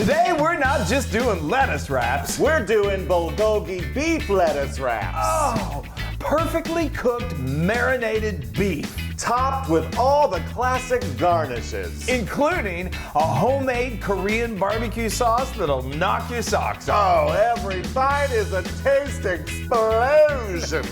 Today we're not just doing lettuce wraps. We're doing bulgogi beef lettuce wraps. Oh, perfectly cooked marinated beef. Topped with all the classic garnishes. Including a homemade Korean BBQ sauce that'll knock your socks off. Oh, every bite is a taste explosion.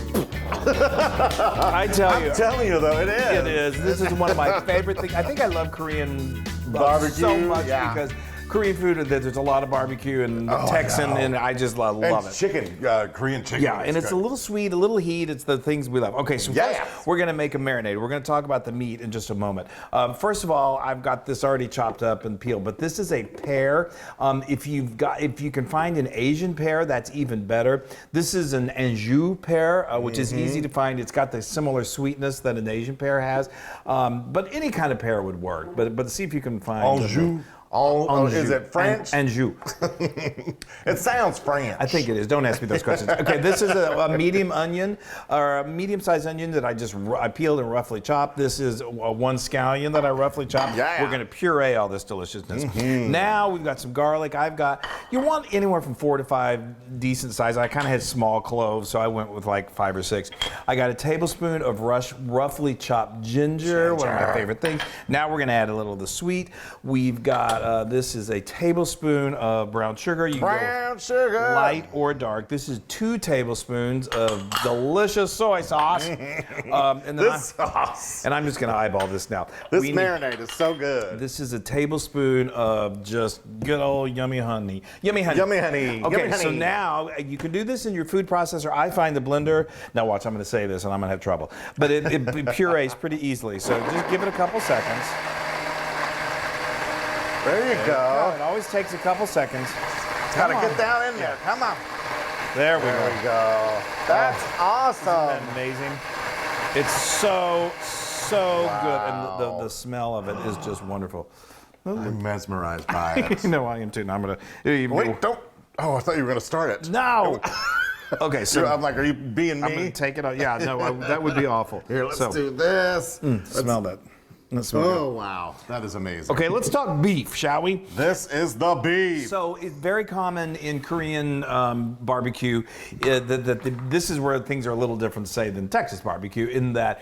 I tell you. I'm telling you though, it is. It is. This is one of my favorite things. I think I love Korean barbecue so much yeah. because Korean food, there's a lot of barbecue and Texan, and I just love it. Chicken, Korean chicken. Yeah, and it's good. a little sweet, a little heat. It's the things we love. Okay, so first we're gonna make a marinade. We're gonna talk about the meat in just a moment. First of all, I've got this already chopped up and peeled, but this is a pear. If you can find an Asian pear, that's even better. This is an Anjou pear, which is easy to find. It's got the similar sweetness that an Asian pear has, but any kind of pear would work. But see if you can find Anjou. Is it French? Anjou. It sounds French. I think it is. Don't ask me those questions. Okay, this is a medium onion, or a medium-sized onion that I peeled and roughly chopped. This is one scallion that I roughly chopped. Yeah. We're going to puree all this deliciousness. Now we've got some garlic. You want anywhere from 4 to 5 decent size. I kind of had small cloves, so I went with like 5 or 6. I got a tablespoon of roughly chopped ginger, one of my favorite things. Now we're going to add a little of the sweet. We've got this is a tablespoon of brown sugar. You brown sugar. Light or dark. This is 2 tablespoons of delicious soy sauce. Sauce. And I'm just going to eyeball this now. This marinade is so good. This is a tablespoon of just good old yummy honey. Yummy honey. Yummy honey. Okay, yummy honey. so now you can do this in your food processor. I find the blender. Now watch, I'm going to say this and I'm going to have trouble. But it purees pretty easily. So just give it a couple seconds. There you go. It always takes a couple seconds. Gotta get down in there. Come on. There we go. That's awesome. Isn't that amazing? It's so good, and the smell of it is just wonderful. I'm mesmerized by it. No, I am too. Now I'm gonna. Wait, don't. Oh, I thought you were gonna start it. No. Okay, so I'm like, are you being me? I'm gonna take it out. Yeah, no, that would be awful. Here, let's do this. Smell that. Wow, that is amazing. Okay, let's talk beef, shall we? This is the beef. So it's very common in Korean barbecue that this is where things are a little different, say, than Texas barbecue, in that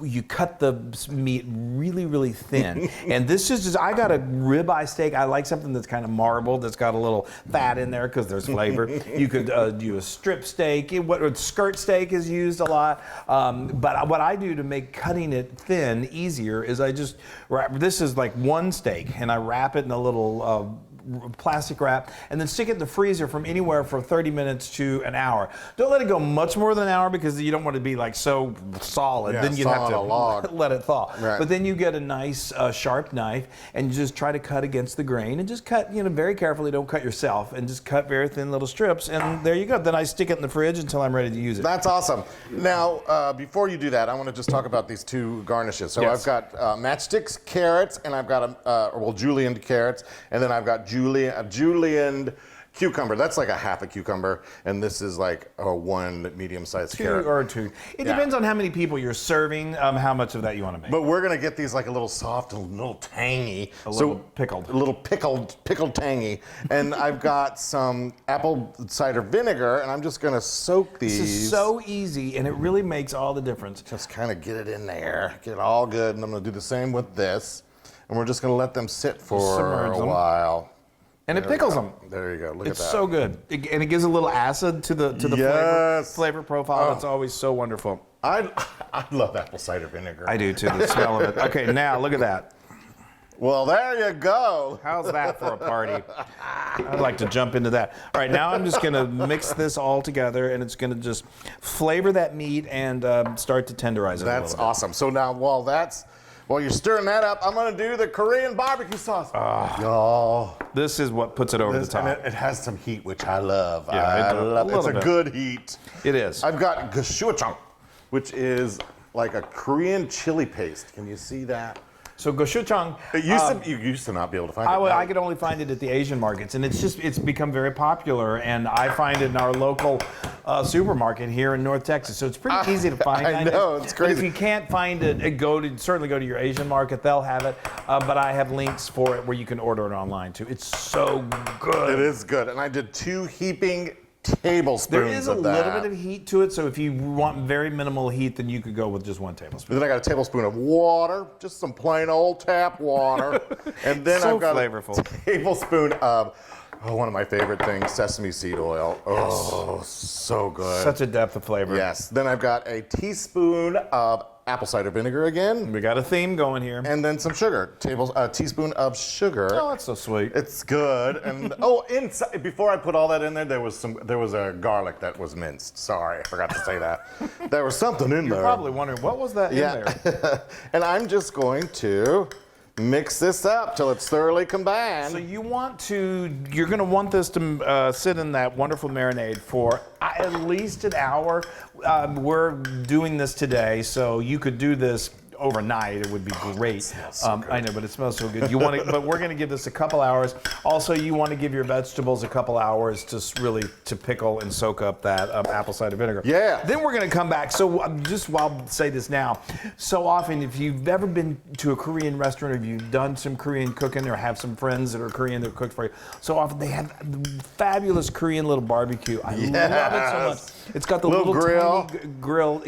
you cut the meat really, really thin. And this is just, I got a ribeye steak. I like something that's kind of marbled, that's got a little fat in there because there's flavor. You could do a strip steak. Skirt steak is used a lot. But what I do to make cutting it thin easier is I just wrap, this is like one steak, and I wrap it in a little plastic wrap and then stick it in the freezer from anywhere from 30 minutes to an hour. Don't let it go much more than an hour because you don't want to be like so solid. Yeah, then you'd have to let it thaw. Right. But then you get a nice sharp knife and you just try to cut against the grain and just cut, very carefully. Don't cut yourself, and just cut very thin little strips, and there you go. Then I stick it in the fridge until I'm ready to use it. That's awesome. Now, before you do that, I want to just talk about these 2 garnishes. So I've got matchsticks carrots, and I've got julienned carrots, and then I've got julienned cucumber. That's like a half a cucumber, and this is like a 1 medium-sized carrot. 2 or 2. It depends on how many people you're serving, how much of that you want to make. But we're gonna get these like a little soft and a little tangy. A little pickled. A little pickled tangy. And I've got some apple cider vinegar, and I'm just gonna soak these. This is so easy, and it really makes all the difference. Just kind of get it in there, get it all good, and I'm gonna do the same with this. And we're just gonna let them sit for a while. And it pickles them. There you go. Look at that. It's so good, and it gives a little acid to the flavor profile. That's always so wonderful. I love apple cider vinegar. I do too. The smell of it. Okay, now look at that. Well, there you go. How's that for a party? I'd like to jump into that. All right, now I'm just going to mix this all together, and it's going to just flavor that meat and start to tenderize it. That's awesome. So now, while you're stirring that up, I'm gonna do the Korean BBQ sauce. Y'all, this is what puts it over the top. And it has some heat, which I love. Yeah, I love it. It's a good heat. It is. I've got gochujang, which is like a Korean chili paste. Can you see that? So gochujang. You used to not be able to find it. I could only find it at the Asian markets, and it's become very popular. And I find it in our local supermarket here in North Texas. So it's pretty easy to find. I know, it's crazy. But if you can't find it, certainly go to your Asian market. They'll have it. But I have links for it where you can order it online too. It's so good. It is good, and I did 2 heaping tablespoons There is a of that. little bit of heat to it, so if you want very minimal heat, then you could go with just 1 tablespoon. Then I got a tablespoon of water, just some plain old tap water, and then So I've got flavorful. a tablespoon of one of my favorite things, sesame seed oil. Oh, so good. Such a depth of flavor. Yes. Then I've got a teaspoon of apple cider vinegar again, We got a theme going here. and then some sugar. A teaspoon of sugar. Oh, that's so sweet. It's good. And inside, before I put all that in there, there was a garlic that was minced. Sorry, I forgot to say that. There was something in there. You're probably wondering, what was that in there? And I'm just going to mix this up till it's thoroughly combined. So you're going to want this to sit in that wonderful marinade for at least an hour. We're doing this today, so you could do this overnight. It would be great. I know, but it smells so good. But we're going to give this a couple hours. Also, you want to give your vegetables a couple hours to pickle and soak up that apple cider vinegar. Yeah. Then we're going to come back. So I'll say this now. So often, if you've ever been to a Korean restaurant, or if you've done some Korean cooking, or have some friends that are Korean that cook for you, so often they have fabulous Korean little barbecue. I love it so much. It's got the little grill. tiny grill,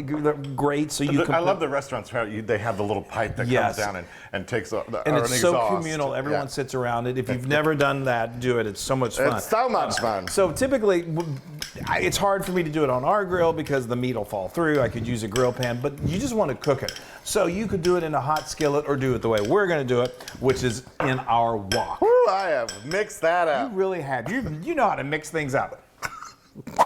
great. So you can. I love the restaurants how they have the little pipe that Yes. comes down and takes an And it's so exhaust. communal. Everyone Yeah. sits around it. If you've never done that, do it. It's so much fun. It's so much fun. So typically, it's hard for me to do it on our grill because the meat will fall through. I could use a grill pan, but you just want to cook it. So you could do it in a hot skillet or do it the way we're going to do it, which is in our wok. Woo, I have mixed that up. You really have. You know how to mix things up.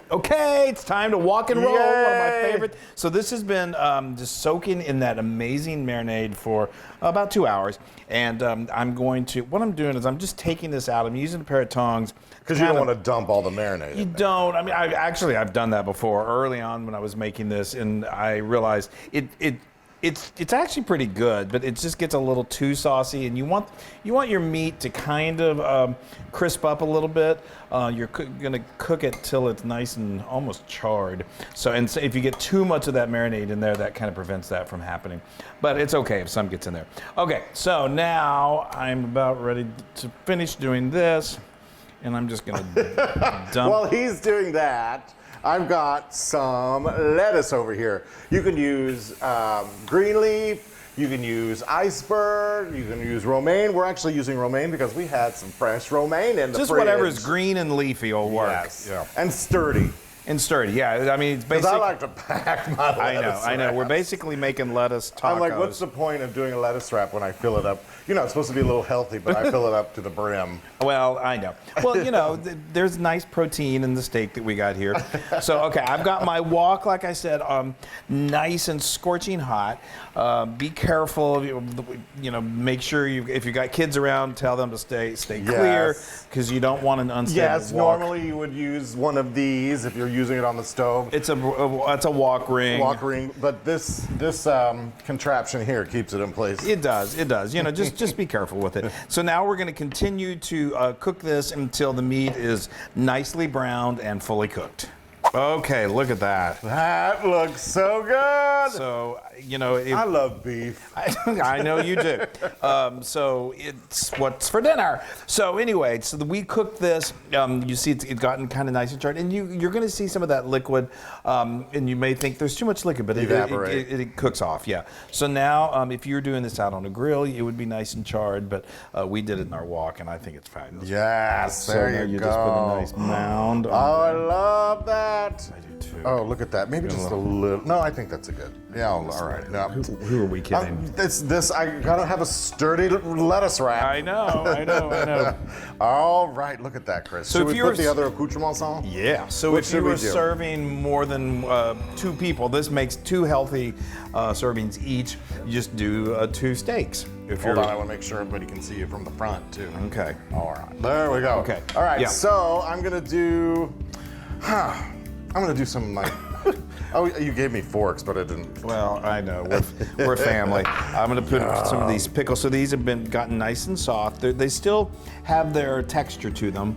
Okay, it's time to walk and roll. One of my Yay! favorite. So this has been just soaking in that amazing marinade for about 2 hours. And what I'm doing is I'm just taking this out. I'm using a pair of tongs. Because you don't want to dump all the marinade. You don't. I mean, I've done that before early on when I was making this, and I realized it's actually pretty good, but it just gets a little too saucy, and you want your meat to kind of crisp up a little bit. You're going to cook it till it's nice and almost charred. So if you get too much of that marinade in there, that kind of prevents that from happening. But it's okay if some gets in there. Okay, so now I'm about ready to finish doing this, and I'm just going to dump. While he's doing that, I've got some lettuce over here. You can use green leaf, you can use iceberg, you can use romaine. We're actually using romaine because we had some fresh romaine in the Just fridge. whatever is green and leafy will work. Yes. Yeah. And sturdy. And sturdy, yeah. I mean, it's Because basically. I like to pack my lettuce I know. wrap. We're basically making lettuce tacos. I'm like, what's the point of doing a lettuce wrap when I fill it up? You know, it's supposed to be a little healthy, but I fill it up to the brim. Well, I know. Well, there's nice protein in the steak that we got here. So, okay, I've got my wok, like I said, nice and scorching hot. Be careful. Make sure if you got kids around, tell them to stay clear because you don't want an unstable Yes, wok. normally you would use one of these if you're using it on the stove. It's a wok ring. Wok ring, but this contraption here keeps it in place. It does. Just be careful with it. So now we're going to continue to cook this until the meat is nicely browned and fully cooked. Okay, look at that. That looks so good. So, I love beef. I know you do. So it's what's for dinner. So anyway, we cooked this. You see it's gotten kind of nice and charred. And you're going to see some of that liquid. And you may think there's too much liquid, but it cooks off, yeah. So now if you're doing this out on a grill, it would be nice and charred. But we did it in our wok, and I think it's fabulous. Yes, So there now you go. just put a nice mound on I there. love that. I do too. Oh, look at that. Maybe just a little. No, I think that's a good. Yeah, all right. No. Who are we kidding? This. I gotta have a sturdy lettuce wrap. I know. All right, look at that, Chris. So Should if we you're put the other accoutrements on? Yeah. So What if should you we were do? serving more than 2 people, this makes 2 healthy servings each. You just do 2 steaks. If Hold you're on, I want to make sure everybody can see you from the front too. okay. All right, there we go. Okay. All right, Yeah. so I'm gonna do. I'm gonna do some like Oh, you gave me forks, but I didn't. Well, I know, we're family. I'm gonna put some of these pickles. So these have gotten nice and soft. They still have their texture to them,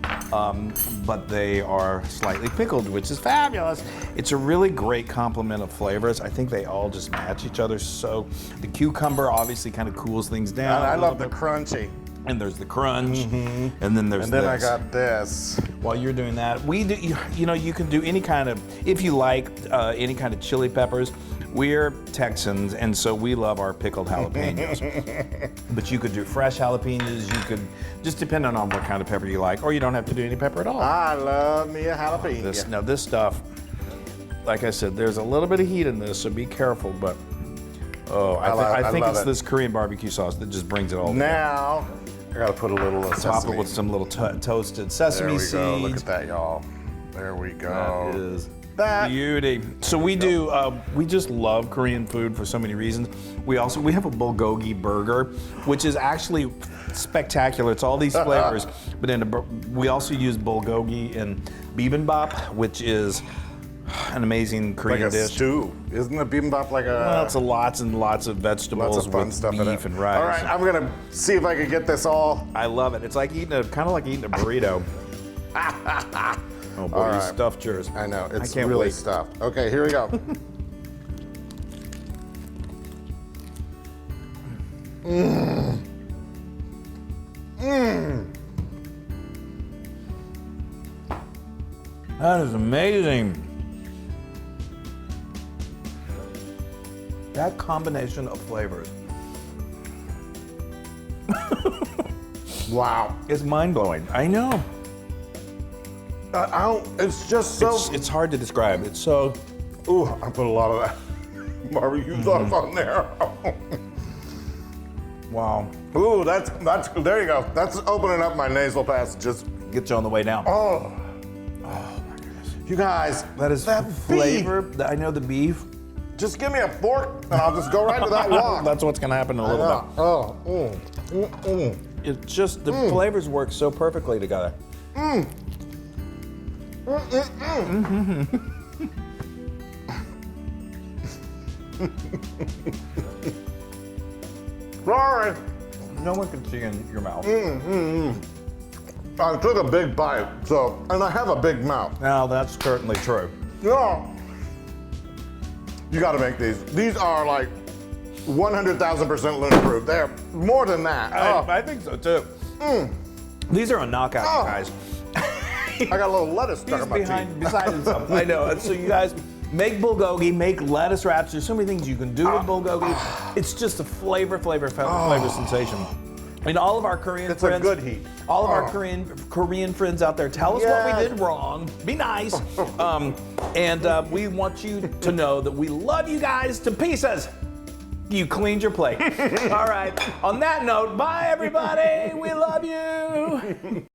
but they are slightly pickled, which is fabulous. It's a really great complement of flavors. I think they all just match each other. So the cucumber obviously kind of cools things down. And I love the crunchy. And there's the crunch, and then there's And then this. I got this. While you're doing that, we do. You know, you can do any kind of, if you like any kind of chili peppers. We're Texans, and so we love our pickled jalapenos. But you could do fresh jalapenos. You could just depending on what kind of pepper you like, or you don't have to do any pepper at all. I love me a jalapeno. Now this stuff, like I said, there's a little bit of heat in this, so be careful. But I think it's this Korean barbecue sauce that just brings it all together. Now, I gotta put a little sesame. Top it with some little toasted sesame seeds. There we go. Look at that, y'all. There we go. That is that. beauty. So we do. We just love Korean food for so many reasons. We have a bulgogi burger, which is actually spectacular. It's all these flavors, but we also use bulgogi in Bibimbap, which is an amazing Korean Like a dish. stew. Isn't a bibimbap like a... Well, it's lots and lots of vegetables Lots of fun with stuff in beef it. and rice. All right, I'm gonna see if I can get this all. I love it. It's like kind of like eating a burrito. Oh boy, All you right. stuffed yours. I know, it's can't really wait. stuffed. Okay, here we go. That is amazing. That combination of flavors Wow. is mind-blowing. I know. It's just so... It's hard to describe. It's so... Ooh, I put a lot of that barbecue sauce on there. Wow. Ooh, that's, there you go. That's opening up my nasal passages. Gets you on the way down. Oh. You guys, That is that flavor. beef. I know the beef. Just give me a fork and I'll just go right to that wok. That's what's gonna happen in a little bit. Oh, It's just the flavors work so perfectly together. Sorry. No one can see in your mouth. I took a big bite, and I have a big mouth. Now that's certainly true. Yeah. You gotta make these. These are like 100,000% Loon approved. They're more than that. I think so too. These are a knockout, Oh. guys. I got a little lettuce stuck in my teeth. Beside itself. I know. And so you guys make bulgogi, make lettuce wraps. There's so many things you can do with bulgogi. It's just a flavor sensation. And all of our Korean It's a friends, good heat. all of our Korean friends out there, tell us what we Yes. did wrong. Be nice. And we want you to know that we love you guys to pieces. You cleaned your plate. All right. On that note, bye everybody. We love you.